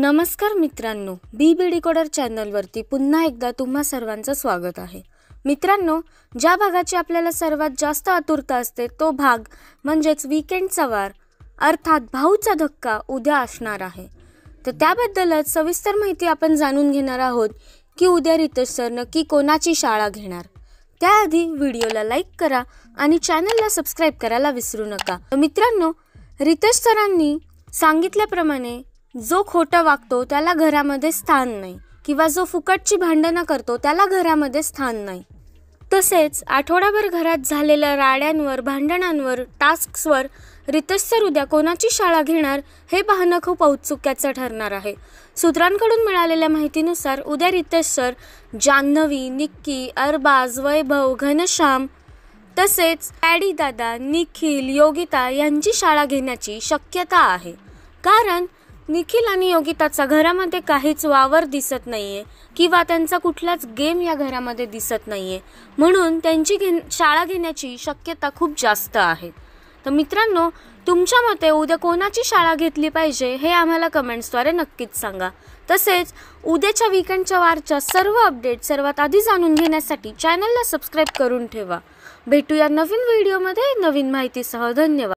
नमस्कार मित्रांनो, बी डिकोडर चॅनलवरती पुन्हा एकदा तुम्हा सर्वांचं स्वागत आहे। मित्रांनो, ज्या भागाची आपल्याला सर्वात जास्त आतुरता असते तो भाग म्हणजेच वीकेंडचा वार अर्थात भाऊचा धक्का उद्या असणार आहे। तर त्याबद्दलच सविस्तर माहिती आपण जाणून घेणार आहोत की उद्या रितेश सर नक्की कोणाची शाळा घेणार। त्याआधी व्हिडिओला लाईक करा आणि चॅनलला सबस्क्राइब करायला विसरू नका। मित्रांनो, रितेश सरांनी सांगितल्याप्रमाणे जो खोटं वागतो त्याला घरामध्ये स्थान नाही किंवा जो फुकटची भांडणं करतो त्याला घरामध्ये स्थान नाही। तसेच आठवडाभर घरात झालेल्या राड्यांवर, भांडणांवर, टास्क्सवर रितेश सर उद्या कोणाची शाळा घेणार हे पाहणं खूप औत्सुक्याचं ठरणार आहे। सूत्रांकडून मिळालेल्या माहितीनुसार उद्या रितेश सर जान्हवी, निक्की, अरबाज, वैभव, घनश्याम तसेच पॅडी दादा, निखिल, योगिता यांची शाळा घेण्याची शक्यता आहे। कारण निखिल आणि योगिताचा घरामध्ये काहीच वावर दिसत नाहीये किंवा त्यांचा कुठलाच गेम या घरामध्ये दिसत नाहीये, म्हणून त्यांची शाळा घेण्याची शक्यता खूप जास्त आहे। तर मित्रांनो, तुमच्या मते उद्या कोणाची शाळा घेतली पाहिजे हे आम्हाला कमेंट्सद्वारे नक्कीच सांगा। तसेच उद्याच्या वीकेंडच्या वारच्या सर्व अपडेट सर्वात आधी जाणून घेण्यासाठी चॅनलला सबस्क्राइब करून ठेवा। भेटूया नवीन व्हिडिओमध्ये नवीन माहितीसह। धन्यवाद।